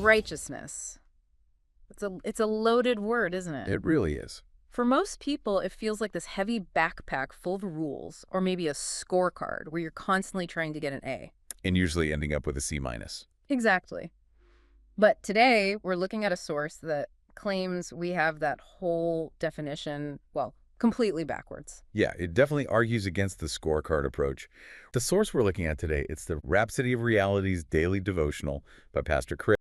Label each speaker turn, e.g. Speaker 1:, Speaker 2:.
Speaker 1: Righteousness. It's a loaded word, isn't it?
Speaker 2: It really is.
Speaker 1: For most people, it feels like this heavy backpack full of rules, or maybe a scorecard where you're constantly trying to get an A.
Speaker 2: And usually ending up with a C minus.
Speaker 1: Exactly. But today, we're looking at a source that claims we have that whole definition, well, completely backwards.
Speaker 2: Yeah, it definitely argues against the scorecard approach. The source we're looking at today, it's the Rhapsody of Reality's Daily Devotional by Pastor Chris.